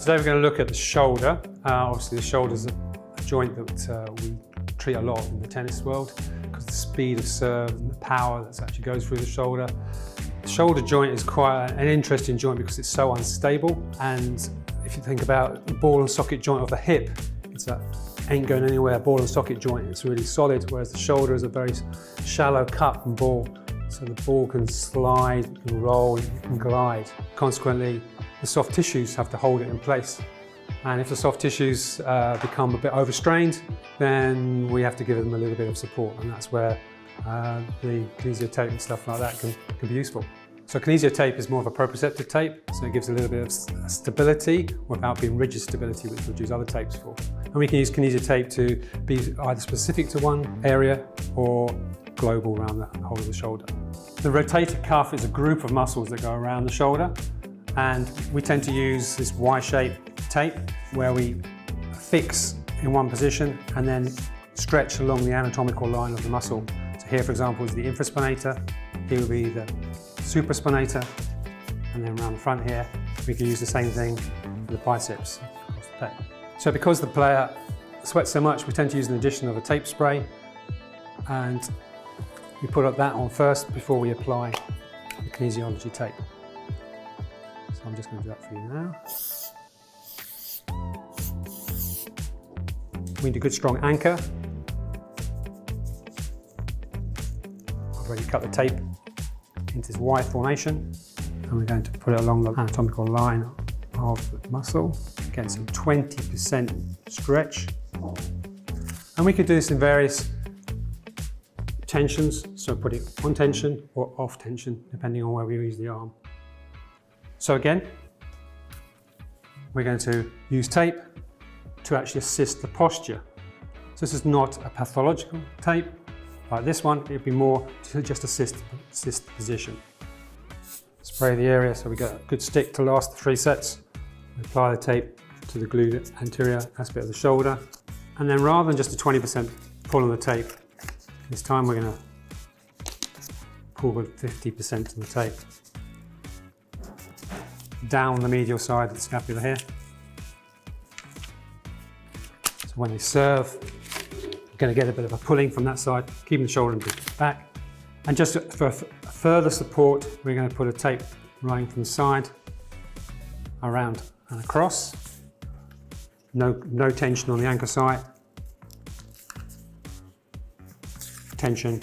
Today we're going to look at the shoulder. Obviously the shoulder is a joint that we treat a lot in the tennis world because of the speed of serve and the power that actually goes through the shoulder. The shoulder joint is quite an interesting joint because it's so unstable, and if you think about the ball and socket joint of the hip, it's that ain't going anywhere ball and socket joint. It's really solid, whereas the shoulder is a very shallow cut and ball. So the ball can slide, it can roll, it can glide. Consequently, the soft tissues have to hold it in place. And if the soft tissues become a bit overstrained, then we have to give them a little bit of support, and that's where the kinesio tape and stuff like that can be useful. So kinesio tape is more of a proprioceptive tape, so it gives a little bit of stability without being rigid stability, which we'll use other tapes for. And we can use kinesio tape to be either specific to one area or global around the whole of the shoulder. The rotator cuff is a group of muscles that go around the shoulder, and we tend to use this Y-shaped tape where we fix in one position and then stretch along the anatomical line of the muscle. So here, for example, is the infraspinator, here will be the supraspinator, and then around the front here, we can use the same thing for the biceps across the tape. So because the player sweats so much, we tend to use an addition of a tape spray, and we put that on first before we apply the kinesiology tape. So I'm just going to do that for you now. We need a good strong anchor. I've already cut the tape into this Y formation, and we're going to put it along the anatomical line of the muscle, get some 20% stretch. And we could do this in various tensions, so put it on tension or off tension, depending on where we use the arm. So again, we're going to use tape to actually assist the posture. So this is not a pathological tape. Like this one, it'd be more to just assist the position. Spray the area so we get a good stick to last the 3 sets. We apply the tape to the glued anterior aspect of the shoulder. And then rather than just a 20% pull on the tape, this time we're going to pull with 50% of the tape down the medial side of the scapula here. So when they serve, we're going to get a bit of a pulling from that side, keeping the shoulder back. And just for further support, we're going to put a tape running from the side, around and across. No tension on the anchor side. Tension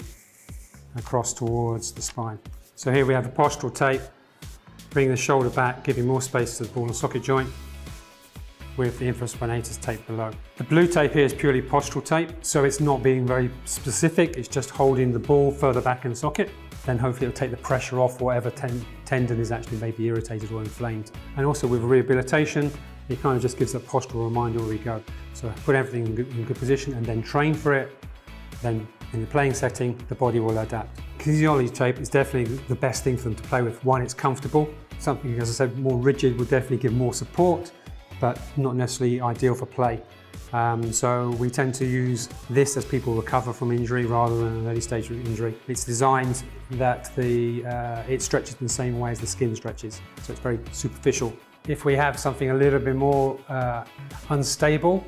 across towards the spine. So here we have a postural tape, bringing the shoulder back, giving more space to the ball and socket joint, with the infraspinatus tape below. The blue tape here is purely postural tape, so it's not being very specific, it's just holding the ball further back in the socket. Then hopefully it'll take the pressure off whatever tendon is actually maybe irritated or inflamed. And also with rehabilitation, it kind of just gives a postural reminder where we go. So put everything in good position and then train for it. Then in the playing setting, the body will adapt. Kinesiology tape is definitely the best thing for them to play with. One, it's comfortable. Something, as I said, more rigid would definitely give more support, but not necessarily ideal for play. So we tend to use this as people recover from injury rather than an early stage of injury. It's designed that it stretches in the same way as the skin stretches, so it's very superficial. If we have something a little bit more unstable,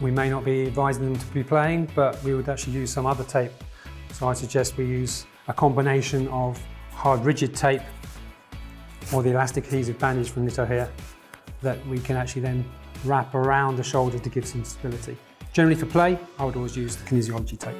we may not be advising them to be playing, but we would actually use some other tape. So I suggest we use a combination of hard rigid tape or the elastic adhesive bandage from Nitto here that we can actually then wrap around the shoulder to give some stability. Generally for play, I would always use the kinesiology tape.